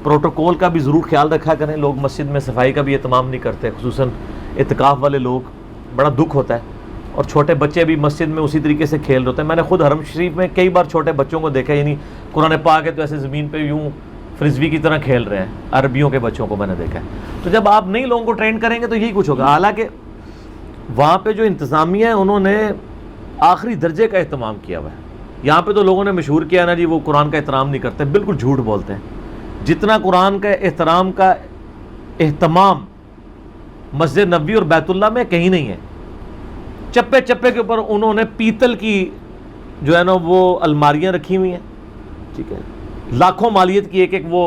Protocol کا بھی ضرور خیال رکھا کریں. لوگ مسجد میں صفائی کا بھی اہتمام نہیں کرتے, خصوصاً اعتکاف والے لوگ. بڑا دکھ ہوتا ہے. اور چھوٹے بچے بھی مسجد میں اسی طریقے سے کھیل رہے ہوتے ہیں. میں نے خود حرم شریف میں کئی بار چھوٹے بچوں کو دیکھا, یعنی قرآن پاک ہے تو ایسے زمین پہ یوں فرزبی کی طرح کھیل رہے ہیں. عربیوں کے بچوں کو میں نے دیکھا ہے. تو جب آپ نئی لوگوں کو ٹرین کریں گے تو یہی کچھ ہوگا. حالانکہ وہاں پہ جو انتظامیہ ہے انہوں نے آخری درجے کا اہتمام کیا ہوا ہے. یہاں پہ تو لوگوں نے مشہور کیا نا جی وہ قرآن کا احترام نہیں کرتے. بالکل جھوٹ بولتے ہیں. جتنا قرآن کا احترام کا اہتمام مسجد نبوی اور بیت اللہ میں کہیں نہیں ہے. چپے چپے کے اوپر انہوں نے پیتل کی جو ہے نا وہ الماریاں رکھی ہوئی ہیں, ٹھیک ہے, لاکھوں مالیت کی ایک ایک وہ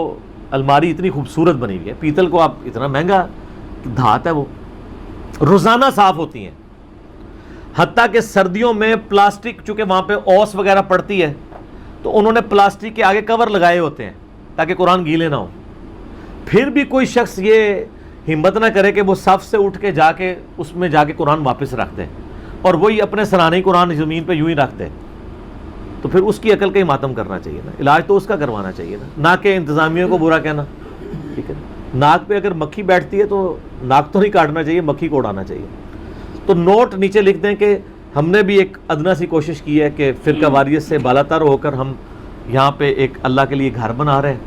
الماری اتنی خوبصورت بنی ہوئی ہے. پیتل کو آپ اتنا مہنگا دھات ہے, وہ روزانہ صاف ہوتی ہیں. حتیٰ کہ سردیوں میں پلاسٹک, چونکہ وہاں پہ اوس وغیرہ پڑتی ہے تو انہوں نے پلاسٹک کے آگے کور لگائے ہوتے ہیں تاکہ قرآن گیلے نہ ہو. پھر بھی کوئی شخص یہ ہمت نہ کرے کہ وہ صف سے اٹھ کے جا کے اس میں جا کے قرآن واپس رکھ دے اور وہی اپنے سرانے قرآن زمین پہ یوں ہی رکھ دے, تو پھر اس کی عقل کا ہی ماتم کرنا چاہیے نا. علاج تو اس کا کروانا چاہیے نا کہ انتظامیہ کو برا کہنا. ٹھیک ہے, ناک پہ اگر مکھی بیٹھتی ہے تو ناک تو نہیں کاٹنا چاہیے, مکھی کو اڑانا چاہیے. تو نوٹ نیچے لکھ دیں کہ ہم نے بھی ایک ادنا سی کوشش کی ہے کہ فرقہ واریت سے بالا تر ہو کر ہم یہاں پہ ایک اللہ کے لیے گھر بنا رہے ہیں.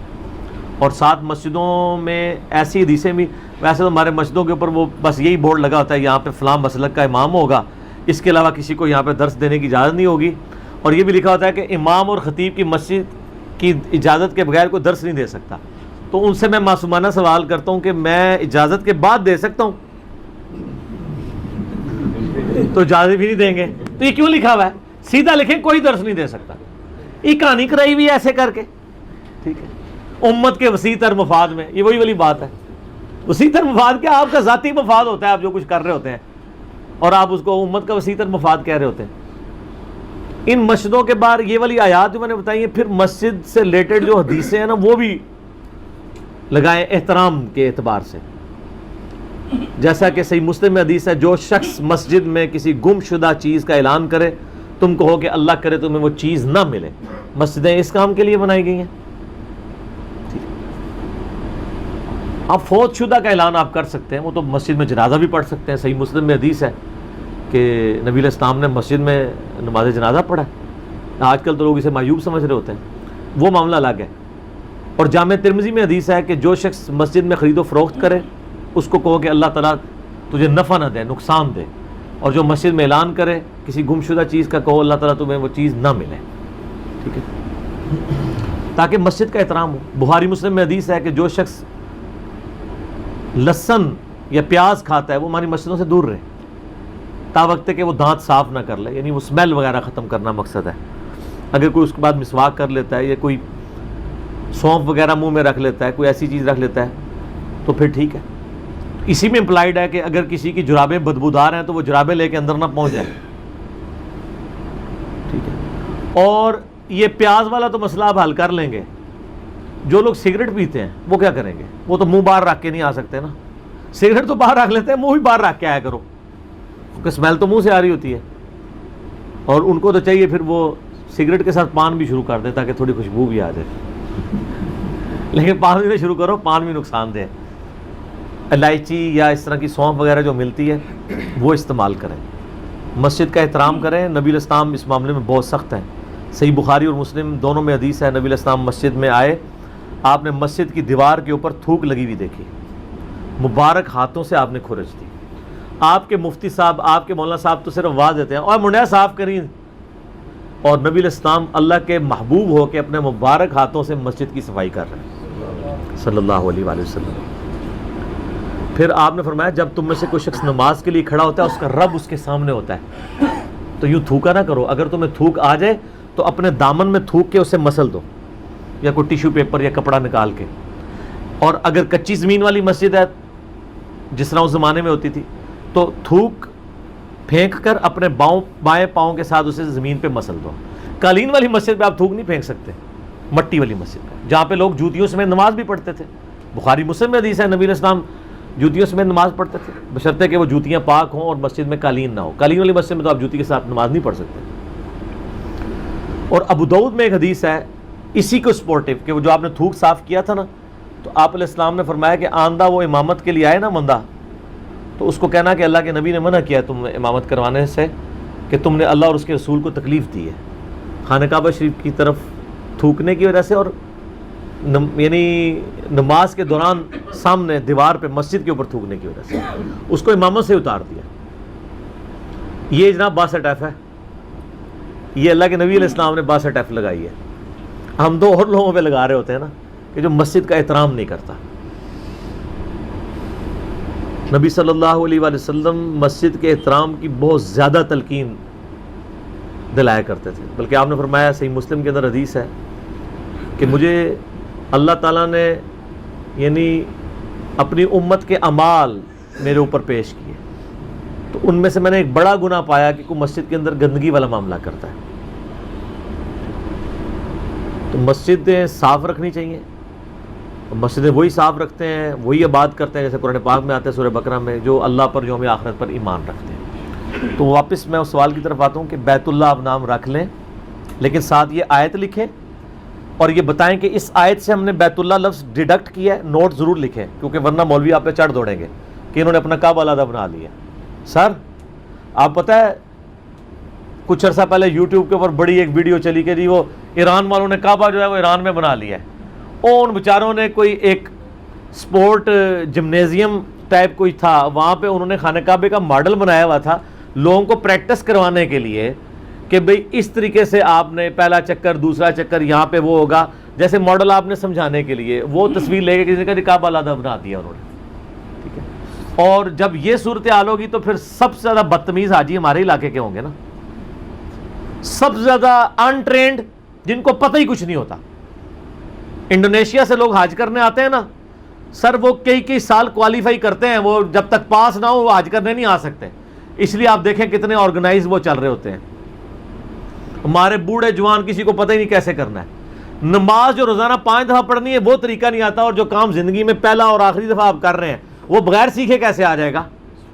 اور ساتھ مسجدوں میں ایسی حدیثیں بھی, ویسے تو ہمارے مسجدوں کے اوپر وہ بس یہی بورڈ لگا ہوتا ہے یہاں پہ فلاں مسلک کا امام ہوگا, اس کے علاوہ کسی کو یہاں پہ درس دینے کی اجازت نہیں ہوگی. اور یہ بھی لکھا ہوتا ہے کہ امام اور خطیب کی مسجد کی اجازت کے بغیر کوئی درس نہیں دے سکتا. تو ان سے میں معصومانہ سوال کرتا ہوں کہ میں اجازت کے بعد دے سکتا ہوں؟ تو اجازت بھی نہیں دیں گے. تو یہ کیوں لکھا ہوا ہے؟ سیدھا لکھیں کوئی درس نہیں دے سکتا. یہ کہانی کرائی ہوئی ہے ایسے کر کے. ٹھیک ہے, امت کے وسیع تر مفاد میں, یہ وہی والی بات ہے. وسیع تر مفاد کیا, آپ کا ذاتی مفاد ہوتا ہے, آپ جو کچھ کر رہے ہوتے ہیں, اور آپ اس کو امت کا وسیع تر مفاد کہہ رہے ہوتے ہیں. ان مسجدوں کے باہر یہ والی آیات جو میں نے بتائی ہیں, پھر مسجد سے ریلیٹڈ جو حدیثیں ہیں نا وہ بھی لگائیں احترام کے اعتبار سے. جیسا کہ صحیح مسلم میں حدیث ہے, جو شخص مسجد میں کسی گم شدہ چیز کا اعلان کرے تم کہو کہ اللہ کرے تمہیں وہ چیز نہ ملے. مسجدیں اس کام کے لیے بنائی گئی ہیں. آپ فوت شدہ کا اعلان آپ کر سکتے ہیں, وہ تو مسجد میں جنازہ بھی پڑھ سکتے ہیں. صحیح مسلم میں حدیث ہے کہ نبی علیہ السلام نے مسجد میں نماز جنازہ پڑھا. آج کل تو لوگ اسے معیوب سمجھ رہے ہوتے ہیں, وہ معاملہ الگ ہے. اور جامع ترمذی میں حدیث ہے کہ جو شخص مسجد میں خرید و فروخت کرے اس کو کہو کہ اللہ تعالیٰ تجھے نفع نہ دے, نقصان دے. اور جو مسجد میں اعلان کرے کسی گم شدہ چیز کا, کہو اللہ تعالیٰ تمہیں وہ چیز نہ ملے. ٹھیک ہے, تاکہ مسجد کا احترام ہو. بخاری مسلم میں حدیث ہے کہ جو شخص لہسن یا پیاز کھاتا ہے وہ ہماری مسجدوں سے دور رہے تا وقت کہ وہ دانت صاف نہ کر لے, یعنی وہ اسمیل وغیرہ ختم کرنا مقصد ہے. اگر کوئی اس کے بعد مسواک کر لیتا ہے یا کوئی سونف وغیرہ منہ میں رکھ لیتا ہے, کوئی ایسی چیز رکھ لیتا ہے تو پھر ٹھیک ہے. اسی میں امپلائڈ ہے کہ اگر کسی کی جرابیں بدبودار ہیں تو وہ جرابیں لے کے اندر نہ پہنچ جائے. ٹھیک ہے, اور یہ پیاز والا تو مسئلہ آپ حل کر لیں گے. جو لوگ سگریٹ پیتے ہیں وہ کیا کریں گے؟ وہ تو منہ باہر رکھ کے نہیں آ سکتے نا. سگریٹ تو باہر رکھ لیتے ہیں, منہ بھی باہر رکھ کے آیا کرو, کیونکہ اسمیل تو منہ سے آ رہی ہوتی ہے. اور ان کو تو چاہیے پھر وہ سگریٹ کے ساتھ پان بھی شروع کر دیں تاکہ تھوڑی خوشبو بھی آ جائے. لیکن پان بھی نہیں شروع کرو, پان بھی نقصان دہ. الائچی یا اس طرح کی سونف وغیرہ جو ملتی ہے وہ استعمال کریں. مسجد کا احترام کریں. نبی علیہ السلام اس معاملے میں بہت سخت ہیں. صحیح بخاری اور مسلم دونوں میں حدیث ہے, نبی علیہ السلام مسجد میں آئے, آپ نے مسجد کی دیوار کے اوپر تھوک لگی ہوئی دیکھی, مبارک ہاتھوں سے آپ نے کھرچ دی. آپ کے مفتی صاحب, آپ کے مولانا صاحب تو صرف آواز دیتے ہیں اور منڈیا صاف کریں, اور نبی علیہ السلام اللہ کے محبوب ہو کے اپنے مبارک ہاتھوں سے مسجد کی صفائی کر رہے ہیں صلی اللہ علیہ وآلہ وسلم. پھر آپ نے فرمایا جب تم میں سے کوئی شخص نماز کے لیے کھڑا ہوتا ہے اس کا رب اس کے سامنے ہوتا ہے, تو یوں تھوکا نہ کرو. اگر تمہیں تھوک آ جائے تو اپنے دامن میں تھوک کے اسے مسل دو, یا کوئی ٹیشو پیپر یا کپڑا نکال کے. اور اگر کچی زمین والی مسجد ہے جس طرح اس زمانے میں ہوتی تھی تو تھوک پھینک کر اپنے بائیں پاؤں کے ساتھ اسے زمین پہ مسل دو. قالین والی مسجد پہ آپ تھوک نہیں پھینک سکتے, مٹی والی مسجد پہ جہاں پہ لوگ جوتیوں سمیت نماز بھی پڑھتے تھے. بخاری مسلم میں حدیث ہے نبی علیہ السلام جوتیوں سمیت نماز پڑھتے تھے, بشرطے کہ وہ جوتیاں پاک ہوں اور مسجد میں قالین نہ ہو. قالین والی مسجد میں تو آپ جوتی کے ساتھ نماز نہیں پڑھ سکتے. اور ابو داؤد میں ایک حدیث ہے اسی کو سپورٹیو کہ وہ جو آپ نے تھوک صاف کیا تھا نا تو آپ علیہ السلام نے فرمایا کہ آندہ وہ امامت کے لیے آئے نا بندہ، تو اس کو کہنا کہ اللہ کے نبی نے منع کیا تم امامت کروانے سے، کہ تم نے اللہ اور اس کے رسول کو تکلیف دی ہے خانہ کعبہ شریف کی طرف تھوکنے کی وجہ سے، اور یعنی نماز کے دوران سامنے دیوار پہ مسجد کے اوپر تھوکنے کی وجہ سے اس کو امامت سے اتار دیا۔ یہ جناب 62 ایف ہے، یہ اللہ کے نبی علیہ السلام نے 62 ایف لگائی ہے۔ ہم تو اور لوگوں پہ لگا رہے ہوتے ہیں نا کہ جو مسجد کا احترام نہیں کرتا۔ نبی صلی اللہ علیہ وآلہ وسلم مسجد کے احترام کی بہت زیادہ تلقین دلایا کرتے تھے، بلکہ آپ نے فرمایا، صحیح مسلم کے اندر حدیث ہے کہ مجھے اللہ تعالیٰ نے یعنی اپنی امت کے اعمال میرے اوپر پیش کیے، تو ان میں سے میں نے ایک بڑا گناہ پایا کہ کوئی مسجد کے اندر گندگی والا معاملہ کرتا ہے۔ تو مسجدیں صاف رکھنی چاہیے، مسجدیں وہی صاف رکھتے ہیں، وہی عباد کرتے ہیں، جیسے قرآن پاک میں آتے ہیں سورہ بقرہ میں، جو اللہ پر یوم آخرت پر ایمان رکھتے ہیں۔ تو واپس میں اس سوال کی طرف آتا ہوں کہ بیت اللہ آپ نام رکھ لیں، لیکن ساتھ یہ آیت لکھیں اور یہ بتائیں کہ اس آیت سے ہم نے بیت اللہ لفظ ڈیڈکٹ کیا ہے، نوٹ ضرور لکھیں، کیونکہ ورنہ مولوی آپ پہ چڑھ دوڑیں گے کہ انہوں نے اپنا کعبہ علیحدہ بنا لیا۔ سر آپ پتہ ہے کچھ عرصہ پہلے یوٹیوب کے اوپر بڑی ایک ویڈیو چلی کہ جی وہ ایران والوں نے کعبہ جو ہے وہ ایران میں بنا لیا ہے، اور ان بیچاروں نے کوئی ایک سپورٹ جمنیزیم ٹائپ کوئی تھا، وہاں پہ انہوں نے خانہ کعبے کا ماڈل بنایا ہوا تھا لوگوں کو پریکٹس کروانے کے لیے کہ بھئی اس طریقے سے آپ نے پہلا چکر دوسرا چکر یہاں پہ وہ ہوگا، جیسے ماڈل آپ نے سمجھانے کے لیے وہ تصویر لے کے کسی نے کہا کعبہ علیحدہ بنا دیا انہوں نے، ٹھیک ہے۔ اور جب یہ صورتحال ہوگی تو پھر سب سے زیادہ بدتمیز حاجی ہمارے علاقے کے ہوں گے نا، سب سے زیادہ انٹرینڈ، جن کو پتہ ہی کچھ نہیں ہوتا۔ انڈونیشیا سے لوگ حج کرنے آتے ہیں نا سر، وہ کئی سال کوالیفائی کرتے ہیں، وہ جب تک پاس نہ ہو وہ حج کرنے نہیں آ سکتے، اس لیے آپ دیکھیں کتنے آرگنائز وہ چل رہے ہوتے ہیں۔ ہمارے بوڑھے جوان کسی کو پتہ ہی نہیں کیسے کرنا ہے، نماز جو روزانہ 5 دفعہ پڑھنی ہے وہ طریقہ نہیں آتا، اور جو کام زندگی میں پہلا اور آخری دفعہ آپ کر رہے ہیں وہ بغیر سیکھے کیسے آ جائے گا،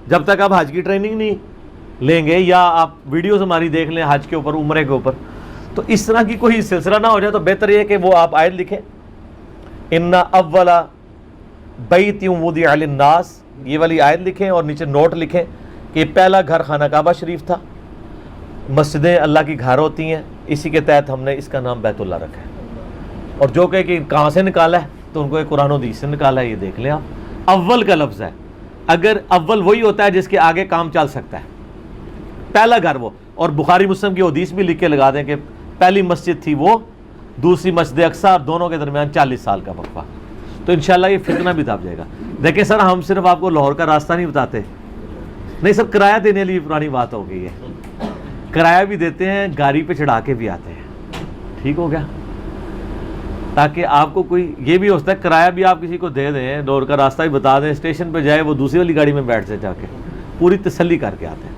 جب تک آپ حج کی ٹریننگ نہیں لیں گے یا آپ ویڈیوز ہماری دیکھ لیں حج کے اوپر عمرے کے اوپر، تو اس طرح کی کوئی سلسلہ نہ ہو جائے۔ تو بہتر یہ کہ وہ آپ آیت لکھیں، ان اول بیت وضع للناس، یہ والی آیت لکھیں اور نیچے نوٹ لکھیں کہ پہلا گھر خانہ کعبہ شریف تھا، مسجدیں اللہ کی گھر ہوتی ہیں، اسی کے تحت ہم نے اس کا نام بیت اللہ رکھا ہے۔ اور جو کہ کہاں سے نکالا ہے تو ان کو ایک قرآن و حدیث سے نکالا ہے، یہ دیکھ لیں آپ، اول کا لفظ ہے، اگر اول وہی ہوتا ہے جس کے آگے کام چل سکتا ہے، پہلا گھر وہ، اور بخاری مسلم کی حدیث بھی لکھ کے لگا دیں کہ پہلی مسجد تھی وہ، دوسری مسجد اقصیٰ، اور دونوں کے درمیان 40 سال کا وقفہ، تو انشاءاللہ یہ فتنہ بھی دب جائے گا۔ دیکھیں سر ہم صرف آپ کو لاہور کا راستہ نہیں بتاتے، نہیں سر کرایہ دینے والی پرانی بات ہو گئی ہے، کرایہ بھی دیتے ہیں، گاڑی پہ چڑھا کے بھی آتے ہیں، ٹھیک ہو گیا، تاکہ آپ کو کوئی یہ بھی ہوتا ہے کرایہ بھی آپ کسی کو دے دیں، لاہور کا راستہ بھی بتا دیں، اسٹیشن پہ جائے وہ دوسری والی گاڑی میں بیٹھ سے جا کے پوری تسلی کر کے آتے ہیں۔